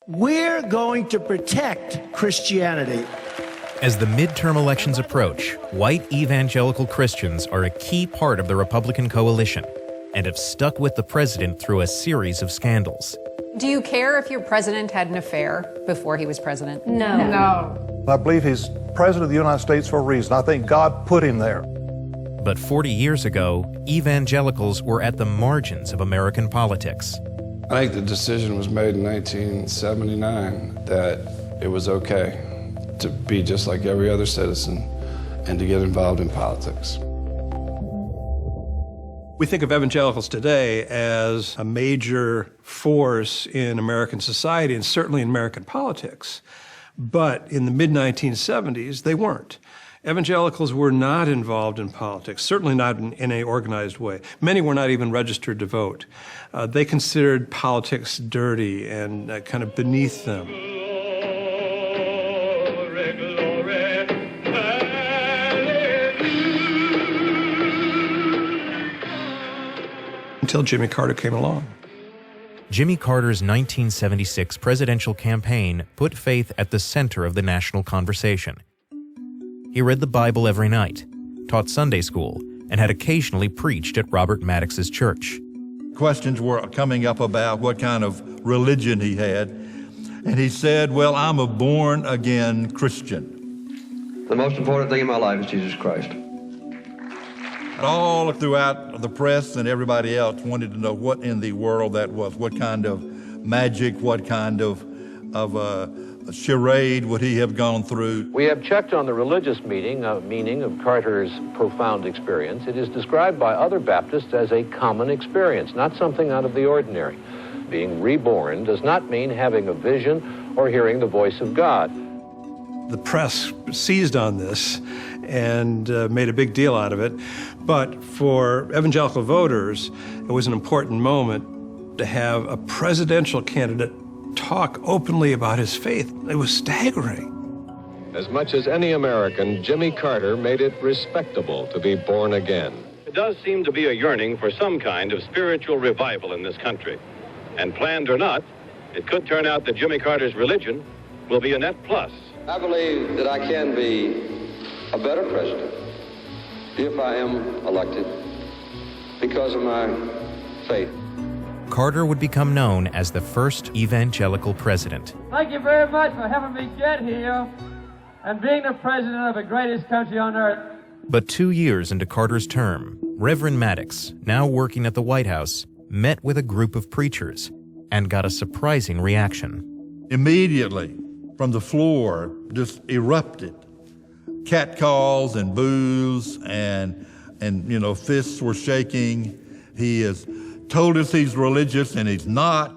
We're going to protect Christianity. As the midterm elections approach, white evangelical Christians are a key part of the Republican coalition and have stuck with the president through a series of scandals. Do you care if your president had an affair before he was president? No. I believe he's president of the United States for a reason. I think God put him there. But 40 years ago, evangelicals were at the margins of American politics. I think the decision was made in 1979 that it was okay to be just like every other citizen and to get involved in politics. We think of evangelicals today as a major force in American society and certainly in American politics. But in the mid-1970s, they weren't. Evangelicals were not involved in politics, certainly not in any organized way. Many were not even registered to vote. They considered politics dirty and kind of beneath them. Until Jimmy Carter came along. Jimmy Carter's 1976 presidential campaign put faith at the center of the national conversation. He read the Bible every night, taught Sunday school, and had occasionally preached at Robert Maddox's church. Questions were coming up about what kind of religion he had, and he said, well, I'm a born-again Christian. The most important thing in my life is Jesus Christ. All throughout the press and everybody else wanted to know what in the world that was, what kind of magic, what kind of charade would he have gone through. We have checked on the religious meaning of Carter's profound experience. It is described by other Baptists as a common experience, not something out of the ordinary. Being reborn does not mean having a vision or hearing the voice of God. The press seized on this and made a big deal out of it. But for evangelical voters, it was an important moment to have a presidential candidate talk openly about his faith. It was staggering. As much as any American, Jimmy Carter made it respectable to be born again. It does seem to be a yearning for some kind of spiritual revival in this country. And planned or not, it could turn out that Jimmy Carter's religion will be a net plus. I believe that I can be a better president if I am elected because of my faith. Carter would become known as the first evangelical president. Thank you very much for having me get here and being the president of the greatest country on earth. But 2 years into Carter's term, Reverend Maddox, now working at the White House, met with a group of preachers and got a surprising reaction. Immediately, from the floor, just erupted. Catcalls and boos and fists were shaking. He has told us he's religious and he's not.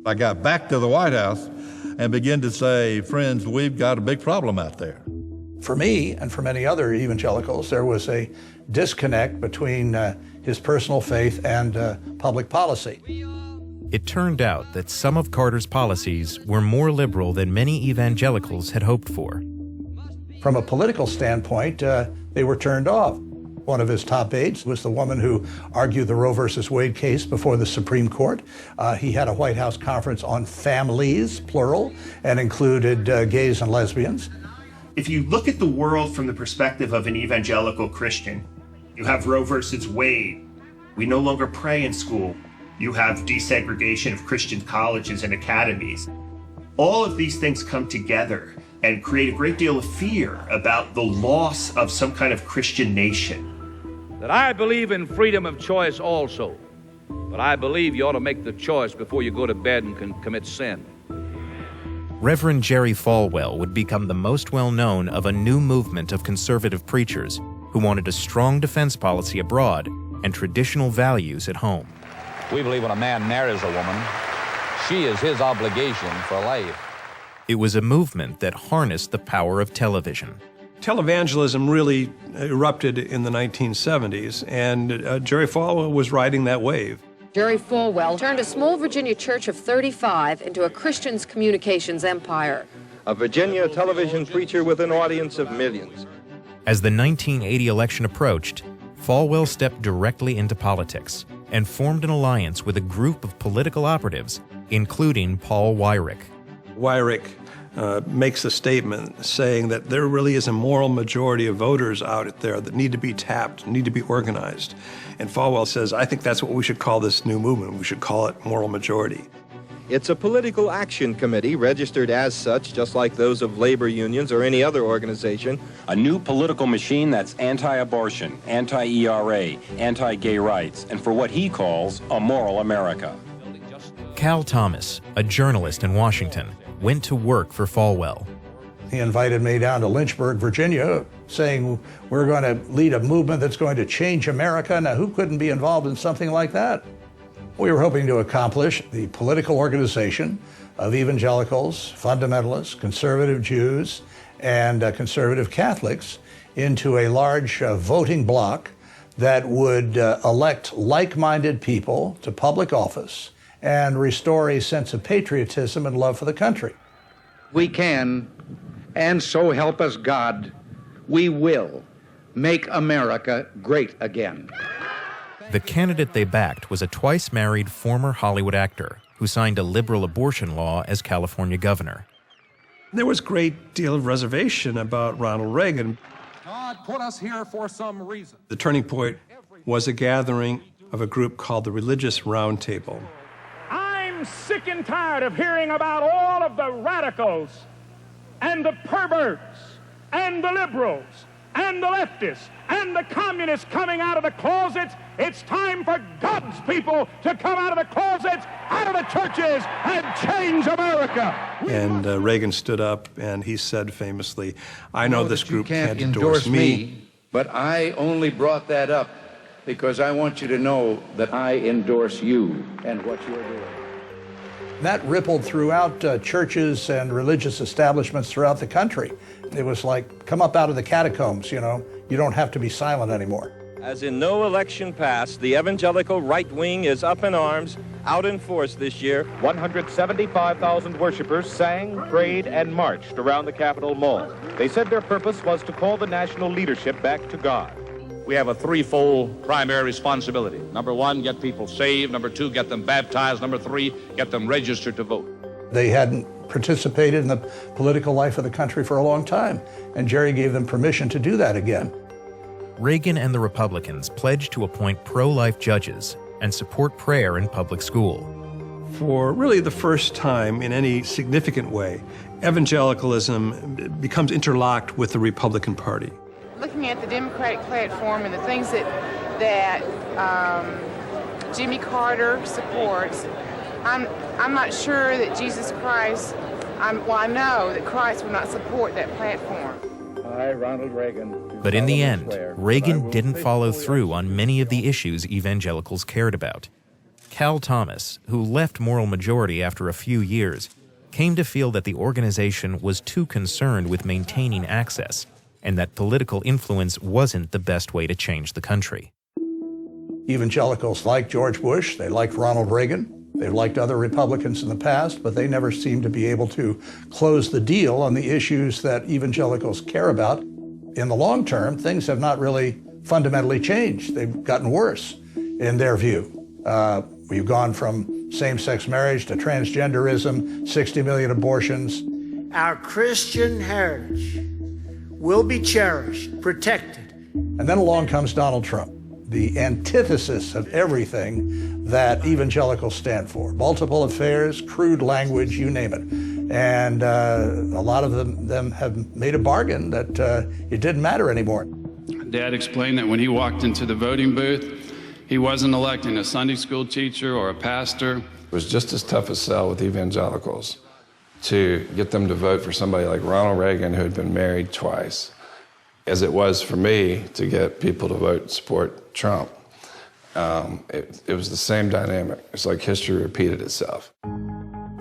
I got back to the White House and began to say, friends, we've got a big problem out there. For me and for many other evangelicals, there was a disconnect between his personal faith and public policy. It turned out that some of Carter's policies were more liberal than many evangelicals had hoped for. From a political standpoint, they were turned off. One of his top aides was the woman who argued the Roe versus Wade case before the Supreme Court. He had a White House conference on families, plural, and included gays and lesbians. If you look at the world from the perspective of an evangelical Christian, you have Roe versus Wade. We no longer pray in school. You have desegregation of Christian colleges and academies. All of these things come together and create a great deal of fear about the loss of some kind of Christian nation. That I believe in freedom of choice also, but I believe you ought to make the choice before you go to bed and commit sin. Reverend Jerry Falwell would become the most well-known of a new movement of conservative preachers who wanted a strong defense policy abroad and traditional values at home. We believe when a man marries a woman, she is his obligation for life. It was a movement that harnessed the power of television. Televangelism really erupted in the 1970s, and Jerry Falwell was riding that wave. Jerry Falwell turned a small Virginia church of 35 into a Christian's communications empire. A Virginia television preacher with an audience of millions. As the 1980 election approached, Falwell stepped directly into politics and formed an alliance with a group of political operatives, including Paul Weyrich. Weyrich makes a statement saying that there really is a moral majority of voters out there that need to be tapped, need to be organized. And Falwell says, I think that's what we should call this new movement. We should call it moral majority. It's a political action committee registered as such, just like those of labor unions or any other organization. A new political machine that's anti-abortion, anti-ERA, anti-gay rights, and for what he calls a moral America. Cal Thomas, a journalist in Washington, went to work for Falwell. He invited me down to Lynchburg, Virginia, saying we're going to lead a movement that's going to change America. Now, who couldn't be involved in something like that? We were hoping to accomplish the political organization of evangelicals, fundamentalists, conservative Jews, and conservative Catholics into a large voting bloc that would elect like-minded people to public office and restore a sense of patriotism and love for the country. We can, and so help us God, we will make America great again. The candidate they backed was a twice-married former Hollywood actor who signed a liberal abortion law as California governor. There was a great deal of reservation about Ronald Reagan. God put us here for some reason. The turning point was a gathering of a group called the Religious Roundtable. I'm sick and tired of hearing about all of the radicals and the perverts and the liberals and the leftists and the communists coming out of the closets. It's time for God's people to come out of the closets, out of the churches, and change America. And Reagan stood up and he said famously, I know this group can't endorse me, but I only brought that up because I want you to know that I endorse you and what you're doing. That rippled throughout churches and religious establishments throughout the country. It was like, come up out of the catacombs, you know. You don't have to be silent anymore. As in no election past, the evangelical right wing is up in arms, out in force this year. 175,000 worshipers sang, prayed, and marched around the Capitol Mall. They said their purpose was to call the national leadership back to God. We have a threefold primary responsibility. Number one, get people saved. Number two, get them baptized. Number three, get them registered to vote. They hadn't participated in the political life of the country for a long time, and Jerry gave them permission to do that again. Reagan and the Republicans pledged to appoint pro-life judges and support prayer in public school. For really the first time in any significant way, evangelicalism becomes interlocked with the Republican Party. Looking at the Democratic platform and the things that Jimmy Carter supports, I'm not sure that Jesus Christ, I know that Christ will not support that platform. I, Ronald Reagan. But in the end, Reagan didn't follow through on many of the issues evangelicals cared about. Cal Thomas, who left Moral Majority after a few years, came to feel that the organization was too concerned with maintaining access, and that political influence wasn't the best way to change the country. Evangelicals liked George Bush, they liked Ronald Reagan, they've liked other Republicans in the past, but they never seemed to be able to close the deal on the issues that evangelicals care about. In the long term, things have not really fundamentally changed. They've gotten worse in their view. We've gone from same-sex marriage to transgenderism, 60 million abortions. Our Christian heritage will be cherished, protected. And then along comes Donald Trump, the antithesis of everything that evangelicals stand for. Multiple affairs, crude language, you name it. And a lot of them have made a bargain that it didn't matter anymore. Dad explained that when he walked into the voting booth, he wasn't electing a Sunday school teacher or a pastor. It was just as tough a sell with evangelicals to get them to vote for somebody like Ronald Reagan, who had been married twice, as it was for me to get people to vote and support Trump. It was the same dynamic. It's like history repeated itself.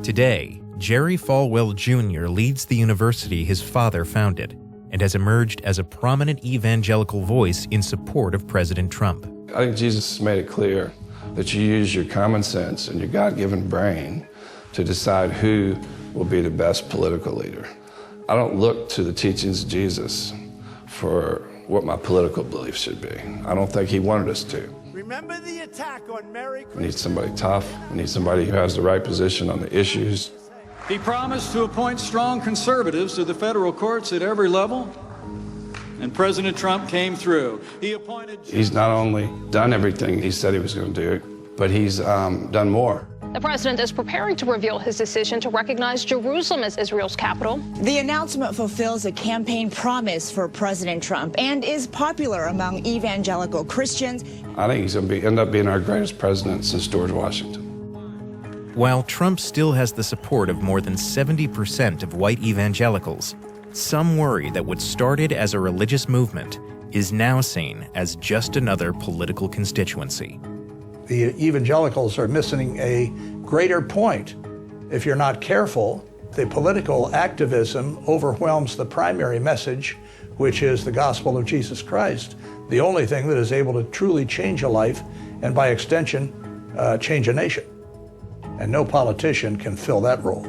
Today, Jerry Falwell Jr. leads the university his father founded and has emerged as a prominent evangelical voice in support of President Trump. I think Jesus made it clear that you use your common sense and your God-given brain to decide who will be the best political leader. I don't look to the teachings of Jesus for what my political beliefs should be. I don't think he wanted us to. Remember the attack on Merry Christmas. We need somebody tough. We need somebody who has the right position on the issues. He promised to appoint strong conservatives to the federal courts at every level, and President Trump came through. He's not only done everything he said he was going to do, but he's done more. The president is preparing to reveal his decision to recognize Jerusalem as Israel's capital. The announcement fulfills a campaign promise for President Trump and is popular among evangelical Christians. I think he's going to end up being our greatest president since George Washington. While Trump still has the support of more than 70% of white evangelicals, some worry that what started as a religious movement is now seen as just another political constituency. The evangelicals are missing a greater point. If you're not careful, the political activism overwhelms the primary message, which is the gospel of Jesus Christ, the only thing that is able to truly change a life and by extension, change a nation. And no politician can fill that role.